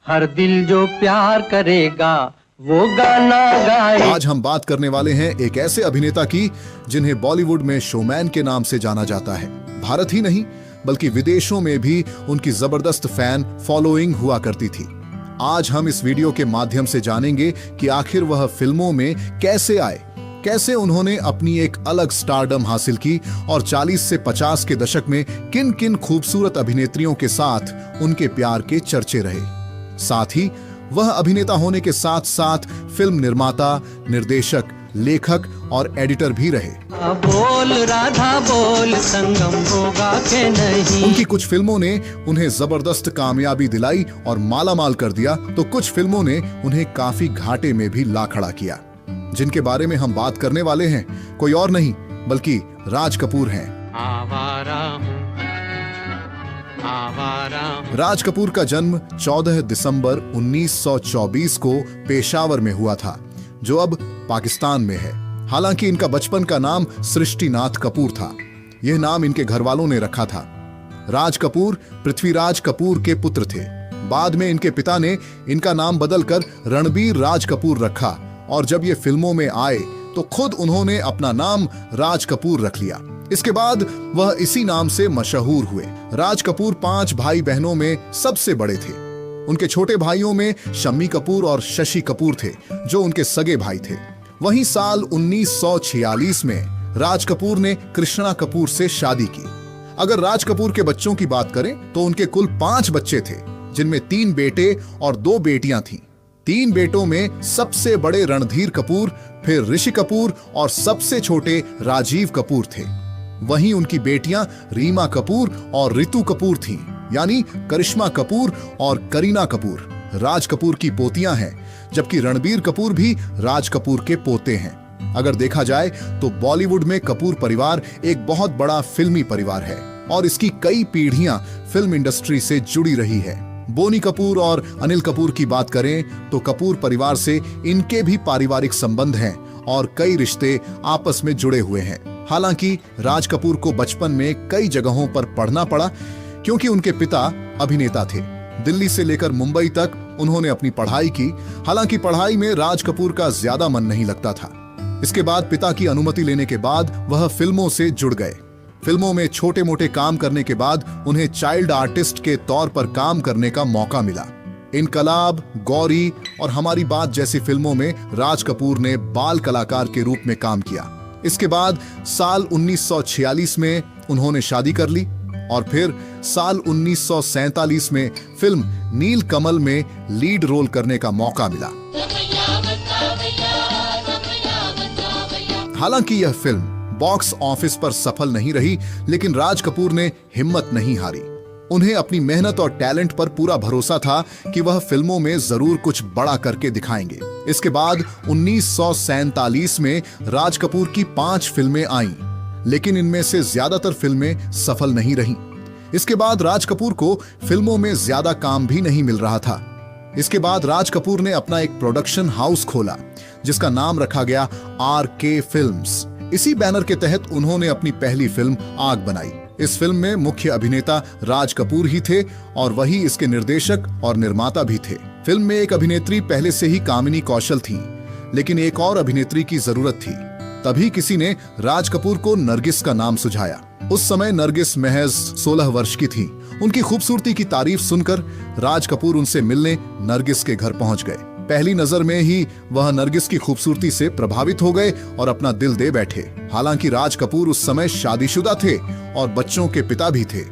हर दिल जो प्यार करेगा वो गाना गाए। आज हम बात करने वाले हैं एक ऐसे अभिनेता की जिन्हें बॉलीवुड में शोमैन के नाम से जाना जाता है। भारत ही नहीं बल्कि विदेशों में भी उनकी जबरदस्त फैन फॉलोइंग हुआ करती थी। आज हम इस वीडियो के माध्यम से जानेंगे कि आखिर वह फिल्मों में कैसे आए, कैसे उन्होंने अपनी एक अलग स्टारडम हासिल की और 40 से 50 के दशक में किन किन खूबसूरत अभिनेत्रियों के साथ उनके प्यार के चर्चे रहे। साथ ही वह अभिनेता होने के साथ साथ फिल्म निर्माता, निर्देशक, लेखक और एडिटर भी रहे। बोल राधा बोल, संगम होगा के नहीं। उनकी कुछ फिल्मों ने उन्हें जबरदस्त कामयाबी दिलाई और मालामाल कर दिया, तो कुछ फिल्मों ने उन्हें काफी घाटे में भी ला खड़ा किया। जिनके बारे में हम बात करने वाले हैं कोई और नहीं बल्कि राज कपूर हैं। राज कपूर का जन्म 14 दिसंबर 1924 को पेशावर में हुआ था, जो अब पाकिस्तान में है। हालांकि इनका बचपन का नाम सृष्टिनाथ कपूर था। यह नाम इनके घर वालों ने रखा था। राज कपूर पृथ्वीराज कपूर के पुत्र थे। बाद में इनके पिता ने इनका नाम बदलकर रणबीर राज कपूर रखा और जब ये फिल्मों में आए तो खुद उन्होंने अपना नाम राज कपूर रख लिया। इसके बाद वह इसी नाम से मशहूर हुए। राज कपूर 5 भाई बहनों में सबसे बड़े थे। उनके छोटे भाइयों में शम्मी कपूर और शशि कपूर थे, जो उनके सगे भाई थे। वहीं साल 1946 में राज कपूर ने कृष्णा कपूर से शादी की। अगर राज कपूर के बच्चों की बात करें तो उनके कुल 5 बच्चे थे, जिनमें 3 बेटे और 2 बेटियां थीं। 3 बेटों में सबसे बड़े रणधीर कपूर, फिर ऋषि कपूर और सबसे छोटे राजीव कपूर थे। वहीं उनकी बेटियां रीमा कपूर और रितु कपूर थीं, यानी करिश्मा कपूर और करीना कपूर राज कपूर की पोतियां हैं, जबकि रणबीर कपूर भी राज कपूर के पोते हैं। अगर देखा जाए तो बॉलीवुड में कपूर परिवार एक बहुत बड़ा फिल्मी परिवार है और इसकी कई पीढ़ियां फिल्म इंडस्ट्री से जुड़ी रही है। बोनी कपूर और अनिल कपूर की बात करें तो कपूर परिवार से इनके भी पारिवारिक संबंध हैं और कई रिश्ते आपस में जुड़े हुए हैं। हालांकि राज कपूर को बचपन में कई जगहों पर पढ़ना पड़ा क्योंकि उनके पिता अभिनेता थे। दिल्ली से लेकर मुंबई तक उन्होंने अपनी पढ़ाई की। हालांकि पढ़ाई में राज कपूर का ज्यादा मन नहीं लगता था। इसके बाद पिता की अनुमति लेने के बाद वह फिल्मों से जुड़ गए। फिल्मों में छोटे मोटे काम करने के बाद उन्हें चाइल्ड आर्टिस्ट के तौर पर काम करने का मौका मिला। इनकलाब, गौरी और हमारी बात जैसी फिल्मों में राज कपूर ने बाल कलाकार के रूप में काम किया। इसके बाद साल 1946 में उन्होंने शादी कर ली और फिर साल 1947 में फिल्म नील कमल में लीड रोल करने का मौका मिला। हालांकि यह फिल्म बॉक्स ऑफिस पर सफल नहीं रही, लेकिन राज कपूर ने हिम्मत नहीं हारी। उन्हें अपनी मेहनत और टैलेंट पर पूरा भरोसा था कि वह फिल्मों में जरूर कुछ बड़ा करके दिखाएंगे। इसके बाद 1947 में राज कपूर की 5 फिल्में आईं, लेकिन इनमें से ज्यादातर फिल्में सफल नहीं रहीं। इसके बाद राज कपूर को फिल्मों में ज्यादा काम भी नहीं मिल रहा था। इसके बाद राज कपूर ने अपना एक प्रोडक्शन हाउस खोला, जिसका नाम रखा गया RK फिल्म्स। इसी बैनर के तहत उन्होंने अपनी पहली फिल्म आग बनाई। इस फिल्म में मुख्य अभिनेता राज कपूर ही थे और वही इसके निर्देशक और निर्माता भी थे। फिल्म में एक अभिनेत्री पहले से ही कामिनी कौशल थी, लेकिन एक और अभिनेत्री की जरूरत थी। तभी किसी ने राज कपूर को नरगिस का नाम सुझाया। उस समय नरगिस महज 16 वर्ष की थी। उनकी खूबसूरती की तारीफ सुनकर राज कपूर उनसे मिलने नरगिस के घर पहुंच गए। पहली नजर में ही वह नरगिस की खूबसूरती से प्रभावित हो गए और अपना दिल दे बैठे। हालांकि राज कपूर उस समय शादीशुदा थे और बच्चों के पिता भी थे।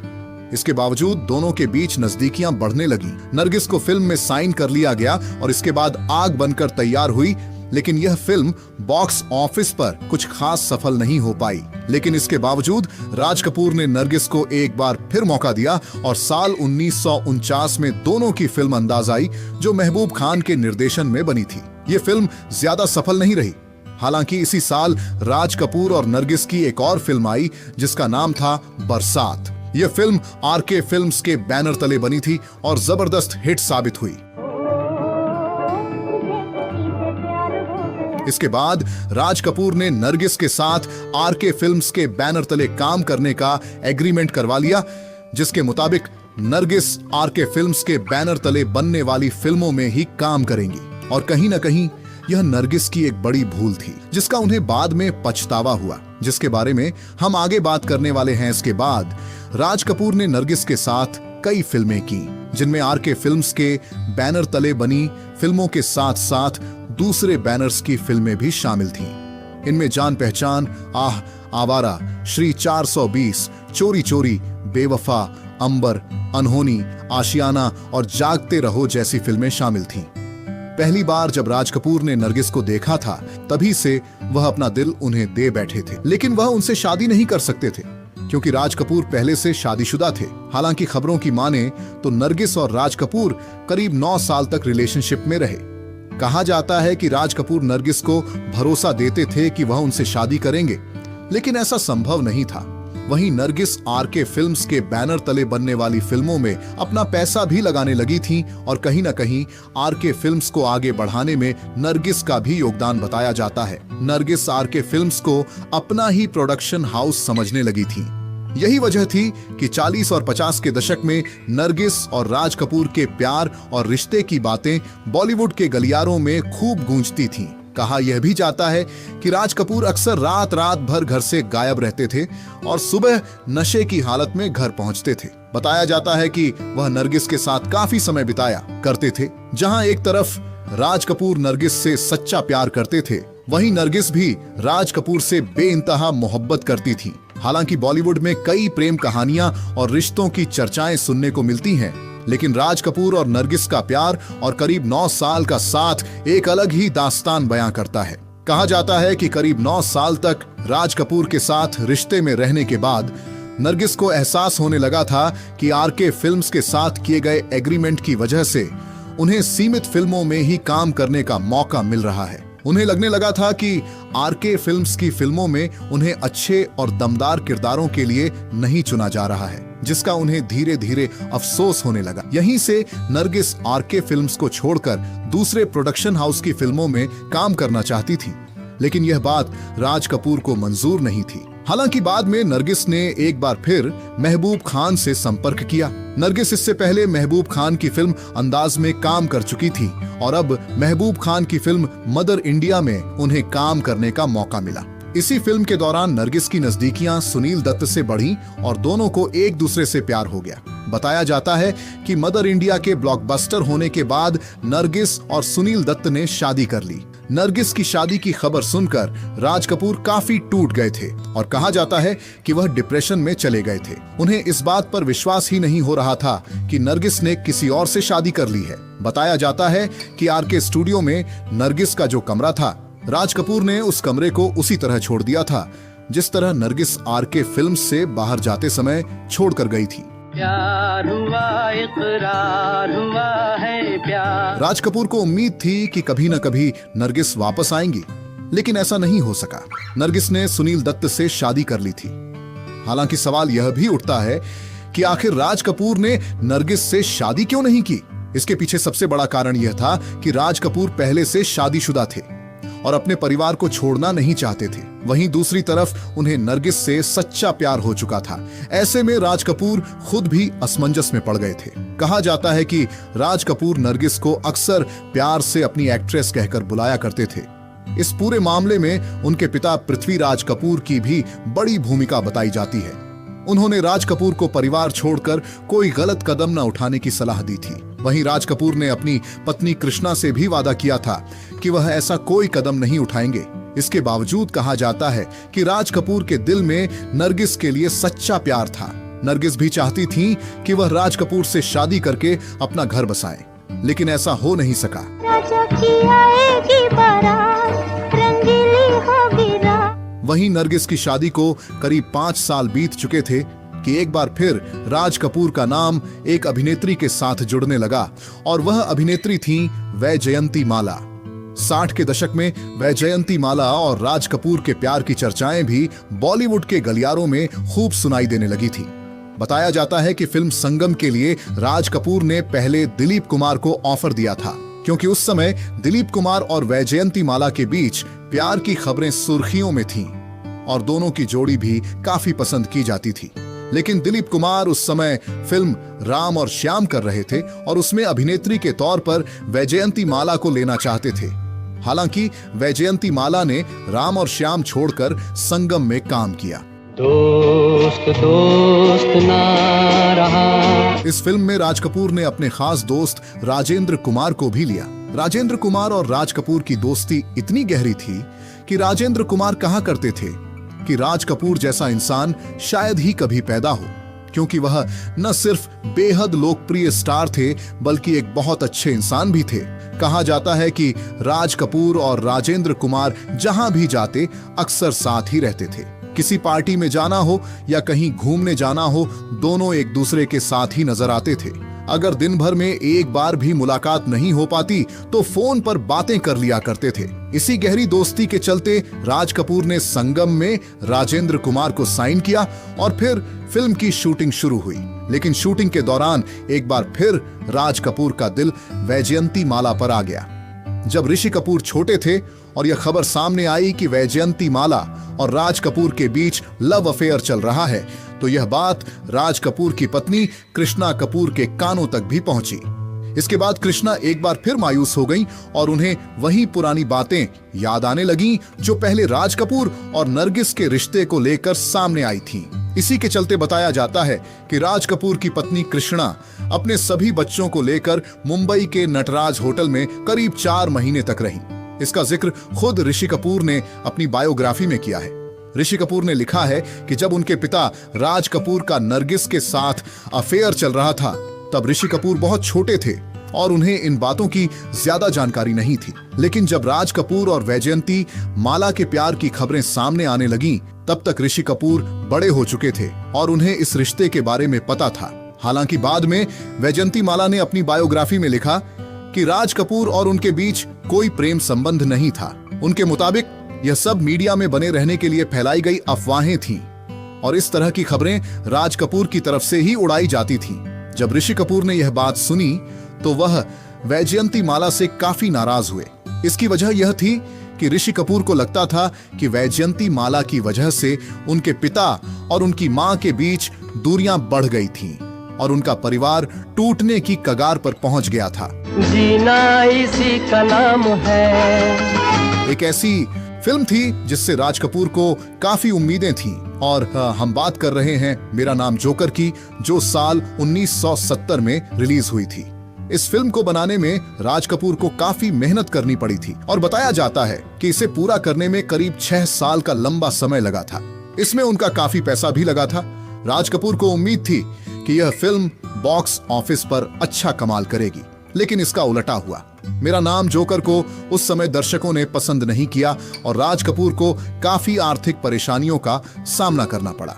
इसके बावजूद दोनों के बीच नजदीकियां बढ़ने लगी। नरगिस को फिल्म में साइन कर लिया गया और इसके बाद आग बनकर तैयार हुई, लेकिन यह फिल्म बॉक्स ऑफिस पर कुछ खास सफल नहीं हो पाई। लेकिन इसके बावजूद राज कपूर ने नरगिस को एक बार फिर मौका दिया और साल 1949 में दोनों की फिल्म अंदाज आई, जो महबूब खान के निर्देशन में बनी थी। ये फिल्म ज्यादा सफल नहीं रही। हालांकि इसी साल राज कपूर और नरगिस की एक और फिल्म आई, जिसका नाम था बरसात। यह फिल्म RK फिल्म्स के बैनर तले बनी थी और जबरदस्त हिट साबित हुई। इसके बाद राज कपूर ने नरगिस के साथ RK फिल्म्स के बैनर तले काम करने का एग्रीमेंट करवा लिया, जिसके मुताबिक नरगिस आरके फिल्म्स के बैनर तले बनने वाली फिल्मों में ही काम करेंगी। और कहीं ना कहीं यह नरगिस की एक बड़ी भूल थी, जिसका उन्हें बाद में पछतावा हुआ, जिसके बारे में हम आगे बात करने वाले हैं। इसके बाद राज कपूर ने नरगिस के साथ कई फिल्में की, जिनमें आरके फिल्म्स के बैनर तले बनी फिल्मों के साथ साथ दूसरे बैनर्स की फिल्में भी शामिल थीं। इनमें जान पहचान, आह, आवारा, श्री 420, चोरी चोरी, बेवफा, अंबर, अनहोनी, आशियाना और जागते रहो जैसी फिल्में शामिल थीं। पहली बार जब राज कपूर ने नरगिस को देखा था, तभी से वह अपना दिल उन्हें दे बैठे थे। लेकिन वह उनसे शादी नहीं कर सकते थे, क्योंकि राज कपूर पहले से शादीशुदा थे। हालांकि खबरों की माने तो नरगिस और राज कपूर करीब 9 साल तक रिलेशनशिप में रहे। कहा जाता है कि राज कपूर नरगिस को भरोसा देते थे कि वह उनसे शादी करेंगे, लेकिन ऐसा संभव नहीं था। वहीं नरगिस आरके फिल्म्स के बैनर तले बनने वाली फिल्मों में अपना पैसा भी लगाने लगी थीं और कहीं ना कहीं आरके फिल्म्स को आगे बढ़ाने में नरगिस का भी योगदान बताया जाता है। नरगिस आरके फिल्म्स को अपना ही प्रोडक्शन हाउस समझने लगी थीं। यही वजह थी कि 40 और 50 के दशक में नरगिस और राज कपूर के प्यार और रिश्ते की बातें बॉलीवुड के गलियारों में खूब गूंजती थीं। कहा यह भी जाता है कि राज कपूर अक्सर रात रात भर घर से गायब रहते थे और सुबह नशे की हालत में घर पहुंचते थे। बताया जाता है कि वह नरगिस के साथ काफी समय बिताया करते थे। जहां एक तरफ राज कपूर नरगिस से सच्चा प्यार करते थे, वहीं नरगिस भी राज कपूर से बेइंतहा मोहब्बत करती थी। हालांकि बॉलीवुड में कई प्रेम कहानियां और रिश्तों की चर्चाएं सुनने को मिलती हैं, लेकिन राज कपूर और नरगिस का प्यार और करीब 9 साल का साथ एक अलग ही दास्तान बयां करता है। कहा जाता है कि करीब 9 साल तक राज कपूर के साथ रिश्ते में रहने के बाद नरगिस को एहसास होने लगा था कि आरके फिल्म्स के साथ किए गए एग्रीमेंट की वजह से उन्हें सीमित फिल्मों में ही काम करने का मौका मिल रहा है। उन्हें लगने लगा था कि आरके फिल्म्स की फिल्मों में उन्हें अच्छे और दमदार किरदारों के लिए नहीं चुना जा रहा है, जिसका उन्हें धीरे धीरे अफसोस होने लगा। यहीं से नरगिस आरके फिल्म्स को छोड़कर दूसरे प्रोडक्शन हाउस की फिल्मों में काम करना चाहती थी, लेकिन यह बात राज कपूर को मंजूर नहीं थी। हालांकि बाद में नरगिस ने एक बार फिर महबूब खान से संपर्क किया। नरगिस इससे पहले महबूब खान की फिल्म अंदाज में काम कर चुकी थी और अब महबूब खान की फिल्म मदर इंडिया में उन्हें काम करने का मौका मिला। इसी फिल्म के दौरान नरगिस की नजदीकियां सुनील दत्त से बढ़ी और दोनों को एक दूसरे से प्यार हो गया। बताया जाता है कि मदर इंडिया के ब्लॉकबस्टर होने के बाद नरगिस और सुनील दत्त ने शादी कर ली। नरगिस की शादी की खबर सुनकर राज कपूर काफी टूट गए थे और कहा जाता है कि वह डिप्रेशन में चले गए थे। उन्हें इस बात पर विश्वास ही नहीं हो रहा था कि नरगिस ने किसी और से शादी कर ली है। बताया जाता है कि आरके स्टूडियो में नरगिस का जो कमरा था, राज कपूर ने उस कमरे को उसी तरह छोड़ दिया था जिस तरह नरगिस आरके फिल्म से बाहर जाते समय छोड़कर गई थी। प्यार हुआ, इकरार हुआ है प्यार। राज कपूर को उम्मीद थी कि कभी न कभी नरगिस वापस आएंगी, लेकिन ऐसा नहीं हो सका। नरगिस ने सुनील दत्त से शादी कर ली थी। हालांकि सवाल यह भी उठता है कि आखिर राज कपूर ने नरगिस से शादी क्यों नहीं की। इसके पीछे सबसे बड़ा कारण यह था कि राज कपूर पहले से शादीशुदा थे और अपने परिवार को छोड़ना नहीं चाहते थे। वहीं दूसरी तरफ उन्हें नरगिस से सच्चा प्यार हो चुका था। ऐसे में राज कपूर खुद भी असमंजस में पड़ गए थे। कहा जाता है कि राज कपूर नरगिस को अक्सर प्यार से अपनी एक्ट्रेस कहकर बुलाया करते थे। इस पूरे मामले में उनके पिता पृथ्वीराज कपूर की भी बड़ी भूमिका बताई जाती है। उन्होंने राज कपूर को परिवार छोड़कर कोई गलत कदम न उठाने की सलाह दी थी। वहीं राज कपूर ने अपनी पत्नी कृष्णा से भी वादा किया था कि वह ऐसा कोई कदम नहीं उठाएंगे। इसके बावजूद कहा जाता है कि राज कपूर के दिल में नरगिस के लिए सच्चा प्यार था। नरगिस भी चाहती थी कि वह राज कपूर से शादी करके अपना घर बसाए, लेकिन ऐसा हो नहीं सका। राजा की आएगी बारात, रंगीली होगी रात। वहीं नरगिस की शादी को करीब 5 साल बीत चुके थे कि एक बार फिर राज कपूर का नाम एक अभिनेत्री के साथ जुड़ने लगा और वह अभिनेत्री थी वैजयंती माला। 60 के दशक में वैजयंती माला और राज कपूर के प्यार की चर्चाएं भी बॉलीवुड के गलियारों में खूब सुनाई देने लगी थी। बताया जाता है कि फिल्म संगम के लिए राज कपूर ने पहले दिलीप कुमार को ऑफर दिया था, क्योंकि उस समय दिलीप कुमार और वैजयंती माला के बीच प्यार की खबरें सुर्खियों में थीं और दोनों की जोड़ी भी काफी पसंद की जाती थी। लेकिन दिलीप कुमार उस समय फिल्म राम और श्याम कर रहे थे और उसमें अभिनेत्री के तौर पर वैजयंती माला को लेना चाहते थे। हालांकि वैजयंती माला ने राम और श्याम छोड़कर संगम में काम किया। दोस्त दोस्त ना रहा। इस फिल्म में राज कपूर ने अपने खास दोस्त राजेंद्र कुमार को भी लिया। राजेंद्र कुमार और राज कपूर की दोस्ती इतनी गहरी थी कि राजेंद्र कुमार कहा करते थे कि राज कपूर जैसा इंसान शायद ही कभी पैदा हो, क्योंकि वह न सिर्फ बेहद लोकप्रिय स्टार थे बल्कि एक बहुत अच्छे इंसान भी थे। कहा जाता है कि राज कपूर और राजेंद्र कुमार जहां भी जाते अक्सर साथ ही रहते थे। किसी पार्टी में जाना हो या कहीं घूमने जाना हो, दोनों एक दूसरे के साथ ही नजर आते थे। अगर दिन भर में एक बार भी मुलाकात नहीं हो पाती तो फोन पर बातें कर लिया करते थे। इसी गहरी दोस्ती के चलते राज कपूर ने संगम में राजेंद्र कुमार को साइन किया और फिर फिल्म की शूटिंग शुरू हुई। लेकिन शूटिंग के दौरान एक बार फिर राज कपूर का दिल वैजयंती माला पर आ गया। जब ऋषि कपूर छोटे थे और यह खबर सामने आई कि वैजयंती माला और राज कपूर के बीच लव अफेयर चल रहा है, तो यह बात राज कपूर की पत्नी कृष्णा कपूर के कानों तक भी पहुंची। इसके बाद कृष्णा एक बार फिर मायूस हो गईं और उन्हें वही पुरानी बातें याद आने लगीं जो पहले राज कपूर और नरगिस के रिश्ते को लेकर सामने आई थीं। इसी के चलते बताया जाता है कि राज कपूर की पत्नी कृष्णा अपने सभी बच्चों को लेकर मुंबई के नटराज होटल में करीब 4 महीने तक रहीं। इसका जिक्र खुद ऋषि कपूर ने अपनी बायोग्राफी में किया है। ऋषि कपूर ने लिखा है कि जब उनके पिता राज कपूर का नरगिस के साथ अफेयर चल रहा था, तब ऋषि कपूर बहुत छोटे थे और उन्हें इन बातों की ज्यादा जानकारी नहीं थी। लेकिन जब राज कपूर और वैजयंती माला के प्यार की खबरें सामने आने लगीं, तब तक ऋषि कपूर बड़े हो चुके थे और उन्हें इस रिश्ते के बारे में पता था। हालांकि बाद में वैजयंती माला ने अपनी बायोग्राफी में लिखा कि राज कपूर और उनके बीच कोई प्रेम संबंध नहीं था। उनके मुताबिक यह सब मीडिया में बने रहने के लिए फैलाई गई अफवाहें थीं और इस तरह की खबरें राज कपूर की तरफ से ही उड़ाई जाती थीं। जब ऋषि कपूर ने यह बात सुनी तो वह वैजयंती माला से काफी नाराज हुए। इसकी वजह यह थी कि ऋषि कपूर को लगता था कि वैजयंती माला की वजह से उनके पिता और उनकी मां के बीच दूरियां बढ़ गई थीं और उनका परिवार टूटने की कगार पर पहुंच गया था। जीना इसी का नाम है। एक ऐसी फिल्म थी जिससे राज कपूर को काफी उम्मीदें थीं और हम बात कर रहे हैं मेरा नाम जोकर की, जो साल 1970 में रिलीज हुई थी। इस फिल्म को बनाने में राज कपूर को काफी मेहनत करनी पड़ी थी और बताया जाता है कि इसे पूरा करने में करीब 6 साल का लंबा समय लगा था। इसमें उनका काफी पैसा भी लगा था। राज कपूर को उम्मीद थी कि यह फिल्म बॉक्स ऑफिस पर अच्छा कमाल करेगी, लेकिन इसका उल्टा हुआ। मेरा नाम जोकर को उस समय दर्शकों ने पसंद नहीं किया और राज कपूर को काफी आर्थिक परेशानियों का सामना करना पड़ा।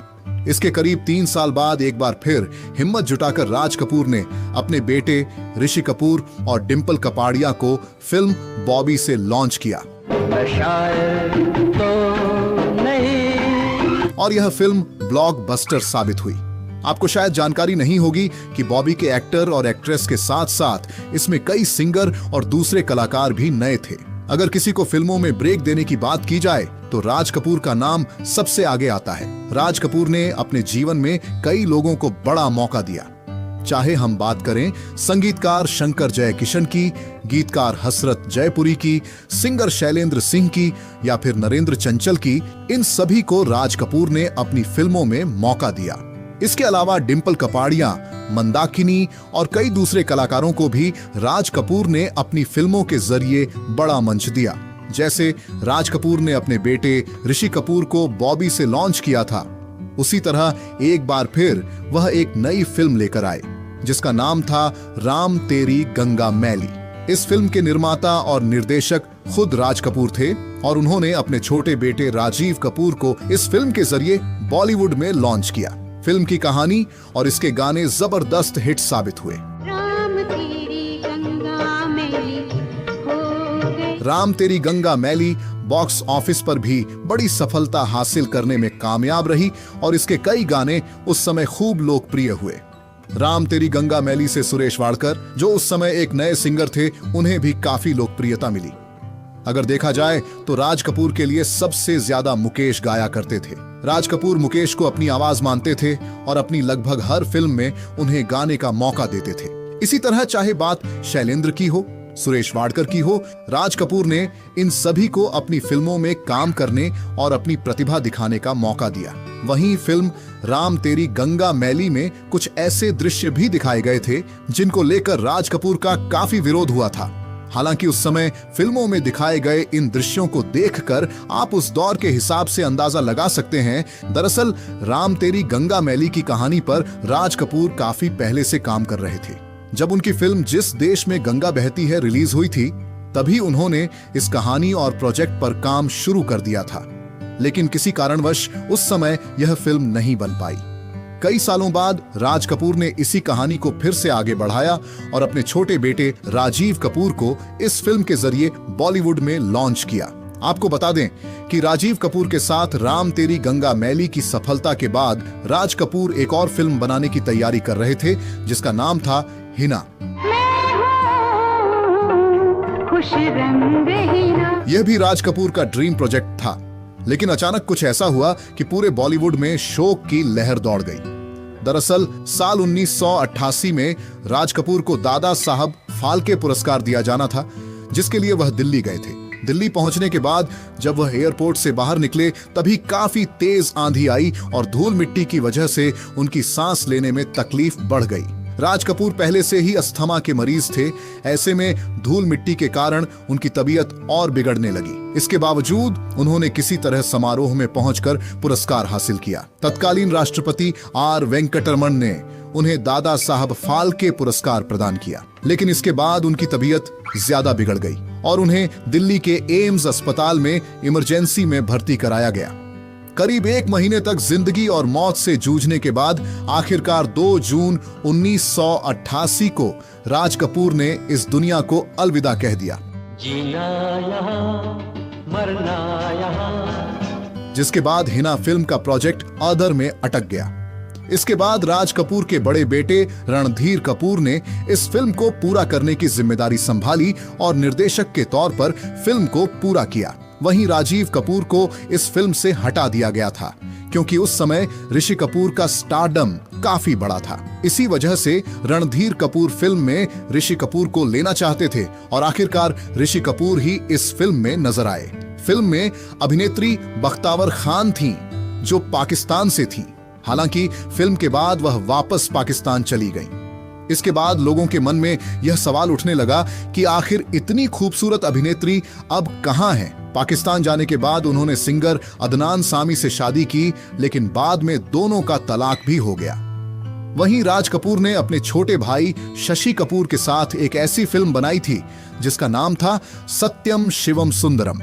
इसके करीब 3 साल बाद एक बार फिर हिम्मत जुटाकर राज कपूर ने अपने बेटे ऋषि कपूर और डिंपल कपाड़िया को फिल्म बॉबी से लॉन्च किया तो नहीं। और यह फिल्म ब्लॉकबस्टर साबित हुई। आपको शायद जानकारी नहीं होगी कि बॉबी के एक्टर और एक्ट्रेस के साथ साथ इसमें कई सिंगर और दूसरे कलाकार भी नए थे। अगर किसी को फिल्मों में ब्रेक देने की बात की जाए तो राज कपूर का नाम सबसे आगे आता है। राज कपूर ने अपने जीवन में कई लोगों को बड़ा मौका दिया, चाहे हम बात करें संगीतकार शंकर जयकिशन की, गीतकार हसरत जयपुरी की, सिंगर शैलेंद्र सिंह की या फिर नरेंद्र चंचल की। इन सभी को राज कपूर ने अपनी फिल्मों में मौका दिया। इसके अलावा डिंपल कपाड़िया, मंदाकिनी और कई दूसरे कलाकारों को भी राज कपूर ने अपनी फिल्मों के जरिए बड़ा मंच दिया। जैसे राज कपूर ने अपने बेटे ऋषि कपूर को बॉबी से लॉन्च किया था, उसी तरह एक बार फिर वह एक नई फिल्म लेकर आए जिसका नाम था राम तेरी गंगा मैली। इस फिल्म के निर्माता और निर्देशक खुद राज कपूर थे और उन्होंने अपने छोटे बेटे राजीव कपूर को इस फिल्म के जरिए बॉलीवुड में लॉन्च किया। फिल्म की कहानी और इसके गाने जबरदस्त हिट साबित हुए। राम तेरी गंगा मैली बॉक्स ऑफिस पर भी बड़ी सफलता हासिल करने में कामयाब रही और इसके कई गाने उस समय खूब लोकप्रिय हुए। राम तेरी गंगा मैली से सुरेश वाडकर, जो उस समय एक नए सिंगर थे, उन्हें भी काफी लोकप्रियता मिली। अगर देखा जाए तो राज कपूर के लिए सबसे ज्यादा मुकेश गाया करते थे। राज कपूर मुकेश को अपनी आवाज मानते थे और अपनी लगभग हर फिल्म में उन्हें गाने का मौका देते थे। इसी तरह चाहे बात शैलेंद्र की हो, सुरेश वाडकर की हो, राज कपूर ने इन सभी को अपनी फिल्मों में काम करने और अपनी प्रतिभा दिखाने का मौका दिया। वहीं फिल्म राम तेरी गंगा मैली में कुछ ऐसे दृश्य भी दिखाए गए थे जिनको लेकर राज कपूर का काफी विरोध हुआ था। हालांकि उस समय फिल्मों में दिखाए गए इन दृश्यों को देखकर आप उस दौर के हिसाब से अंदाजा लगा सकते हैं। दरअसल राम तेरी गंगा मैली की कहानी पर राज कपूर काफी पहले से काम कर रहे थे। जब उनकी फिल्म जिस देश में गंगा बहती है रिलीज हुई थी, तभी उन्होंने इस कहानी और प्रोजेक्ट पर काम शुरू कर दिया था। लेकिन किसी कारणवश उस समय यह फिल्म नहीं बन पाई। कई सालों बाद राज कपूर ने इसी कहानी को फिर से आगे बढ़ाया और अपने छोटे बेटे राजीव कपूर को इस फिल्म के जरिए बॉलीवुड में लॉन्च किया। आपको बता दें कि राजीव कपूर के साथ राम तेरी गंगा मैली की सफलता के बाद राज कपूर एक और फिल्म बनाने की तैयारी कर रहे थे जिसका नाम था हिना। यह भी राज कपूर का ड्रीम प्रोजेक्ट था, लेकिन अचानक कुछ ऐसा हुआ कि पूरे बॉलीवुड में शोक की लहर दौड़ गई। दरअसल साल 1988 में राज कपूर को दादा साहब फाल्के पुरस्कार दिया जाना था, जिसके लिए वह दिल्ली गए थे। दिल्ली पहुंचने के बाद जब वह एयरपोर्ट से बाहर निकले, तभी काफी तेज आंधी आई और धूल मिट्टी की वजह से उनकी सांस लेने में तकलीफ बढ़ गई। राज कपूर पहले से ही अस्थमा के मरीज थे। ऐसे में धूल मिट्टी के कारण उनकी तबीयत और बिगड़ने लगी। इसके बावजूद उन्होंने किसी तरह समारोह में पहुंचकर पुरस्कार हासिल किया। तत्कालीन राष्ट्रपति आर वेंकटरमण ने उन्हें दादा साहब फाल्के पुरस्कार प्रदान किया। लेकिन इसके बाद उनकी तबीयत ज्यादा बिगड़ गई और उन्हें दिल्ली के एम्स अस्पताल में इमरजेंसी में भर्ती कराया गया। करीब 1 महीने तक जिंदगी और मौत से जूझने के बाद आखिरकार 2 जून 1988 को राज कपूर ने इस दुनिया को अलविदा कह दिया। जीना यहाँ, मरना यहाँ। जिसके बाद हिना फिल्म का प्रोजेक्ट अदर में अटक गया। इसके बाद राज कपूर के बड़े बेटे रणधीर कपूर ने इस फिल्म को पूरा करने की जिम्मेदारी संभाली और निर्देशक के तौर पर फिल्म को पूरा किया। वहीं राजीव कपूर को इस फिल्म से हटा दिया गया था, क्योंकि उस समय ऋषि कपूर का स्टारडम काफी बड़ा था। इसी वजह से रणधीर कपूर फिल्म में ऋषि कपूर को लेना चाहते थे और आखिरकार ऋषि कपूर ही इस फिल्म में नजर आए। फिल्म में अभिनेत्री बख्तावर खान थीं, जो पाकिस्तान से थीं। हालांकि फिल्म के बाद वह वापस पाकिस्तान चली गईं। इसके बाद लोगों के मन में यह सवाल उठने लगा कि आखिर इतनी खूबसूरत अभिनेत्री अब कहां है। पाकिस्तान जाने के बाद उन्होंने सिंगर अदनान सामी से शादी की, लेकिन बाद में दोनों का तलाक भी हो गया। वहीं राज कपूर ने अपने छोटे भाई शशि कपूर के साथ एक ऐसी फिल्म बनाई थी जिसका नाम था सत्यम शिवम सुंदरम।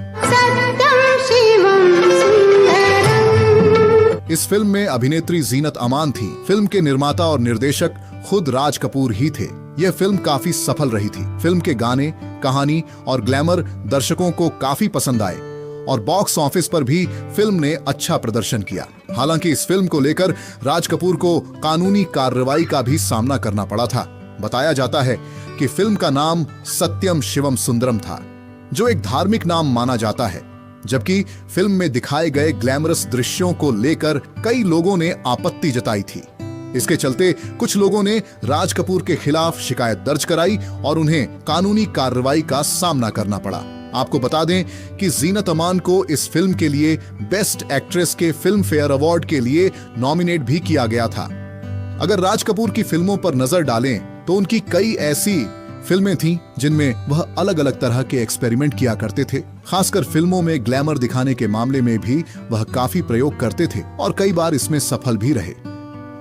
इस फिल्म में अभिनेत्री जीनत अमान थी। फिल्म के निर्माता और निर्देशक खुद राज कपूर ही थे। यह फिल्म काफी सफल रही थी। फिल्म के गाने, कहानी और ग्लैमर दर्शकों को काफी पसंद आए और बॉक्स ऑफिस पर भी फिल्म ने अच्छा प्रदर्शन किया। हालांकि इस फिल्म को लेकर राज कपूर को कानूनी कार्रवाई का भी सामना करना पड़ा था। बताया जाता है कि फिल्म का नाम सत्यम शिवम सुंदरम था, जो एक धार्मिक नाम माना जाता है, जबकि फिल्म में दिखाए गए ग्लैमरस दृश्यों को लेकर कई लोगों ने आपत्ति जताई थी। इसके चलते कुछ लोगों ने राज कपूर के खिलाफ शिकायत दर्ज कराई और उन्हें कानूनी कार्रवाई का सामना करना पड़ा। आपको बता दें कि जीनत अमान को इस फिल्म के लिए बेस्ट एक्ट्रेस के फिल्म फेयर अवार्ड के लिए नॉमिनेट भी किया गया था। अगर राज कपूर की फिल्मों पर नजर डालें तो उनकी कई ऐसी फिल्में थीं जिनमें वह अलग अलग तरह के एक्सपेरिमेंट किया करते थे। खासकर फिल्मों में ग्लैमर दिखाने के मामले में भी वह काफी प्रयोग करते थे और कई बार इसमें सफल भी रहे।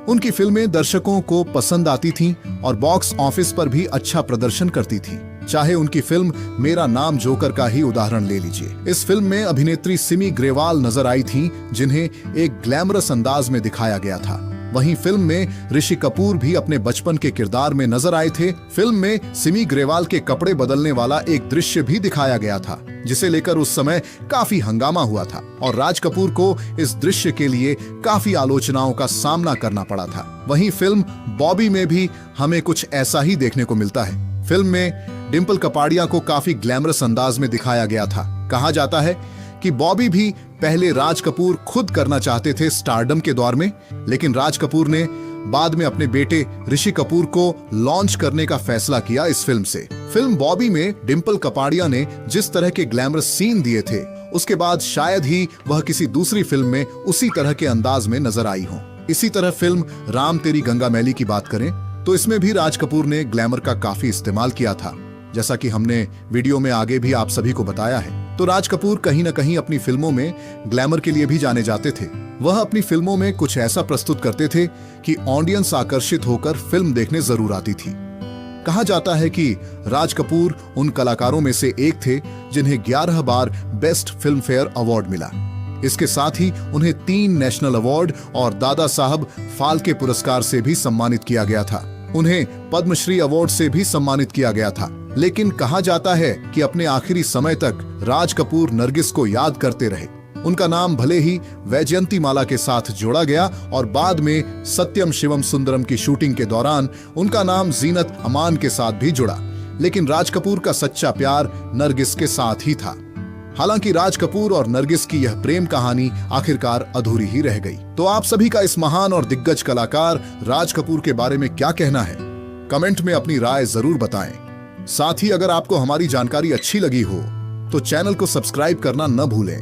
उनकी फिल्में दर्शकों को पसंद आती थीं और बॉक्स ऑफिस पर भी अच्छा प्रदर्शन करती थीं। चाहे उनकी फिल्म मेरा नाम जोकर का ही उदाहरण ले लीजिए। इस फिल्म में अभिनेत्री सिमी ग्रेवाल नजर आई थीं, जिन्हें एक ग्लैमरस अंदाज में दिखाया गया था। वहीं फिल्म में ऋषि कपूर भी अपने बचपन के किरदार में नजर आए थे। फिल्म में सिमी ग्रेवाल के कपड़े बदलने वाला एक दृश्य भी दिखाया गया था, जिसे लेकर उस समय काफी हंगामा हुआ था और राज कपूर को इस दृश्य के लिए काफी आलोचनाओं का सामना करना पड़ा था। वहीं फिल्म बॉबी में भी हमें कुछ ऐसा ही देखने को मिलता है। फिल्म में डिम्पल कपाड़िया को काफी ग्लैमरस अंदाज में दिखाया गया था। कहा जाता है कि बॉबी भी पहले राज कपूर खुद करना चाहते थे स्टारडम के दौर में, लेकिन राज कपूर ने बाद में अपने बेटे ऋषि कपूर को लॉन्च करने का फैसला किया इस फिल्म से। फिल्म बॉबी में डिम्पल कपाड़िया ने जिस तरह के ग्लैमरस सीन दिए थे, उसके बाद शायद ही वह किसी दूसरी फिल्म में उसी तरह के अंदाज में नजर आई हो। इसी तरह फिल्म राम तेरी गंगा मैली की बात करें तो इसमें भी राज कपूर ने ग्लैमर का काफी इस्तेमाल किया था। जैसा कि हमने वीडियो में आगे भी आप सभी को बताया है, तो राज कपूर कहीं न कहीं अपनी फिल्मों में ग्लैमर के लिए भी जाने जाते थे। वह अपनी फिल्मों में कुछ ऐसा प्रस्तुत करते थे कि ऑडियंस आकर्षित होकर फिल्म देखने जरूर आती थी। कहा जाता है कि राज कपूर उन कलाकारों में से एक थे जिन्हें 11 बार बेस्ट फिल्म फेयर अवार्ड मिला। इसके साथ ही उन्हें 3 नेशनल अवार्ड और दादा साहब फाल्के पुरस्कार से भी सम्मानित किया गया था। उन्हें पद्मश्री अवार्ड से भी सम्मानित किया गया था। लेकिन कहा जाता है कि अपने आखिरी समय तक राज कपूर नरगिस को याद करते रहे। उनका नाम भले ही वैजयंती माला के साथ जोड़ा गया और बाद में सत्यम शिवम सुंदरम की शूटिंग के दौरान उनका नाम जीनत अमान के साथ भी जुड़ा, लेकिन राज कपूर का सच्चा प्यार नरगिस के साथ ही था। हालांकि राज कपूर और नरगिस की यह प्रेम कहानी आखिरकार अधूरी ही रह गई। तो आप सभी का इस महान और दिग्गज कलाकार राज कपूर के बारे में क्या कहना है? कमेंट में अपनी राय जरूर बताएं। साथ ही अगर आपको हमारी जानकारी अच्छी लगी हो तो चैनल को सब्सक्राइब करना न भूलें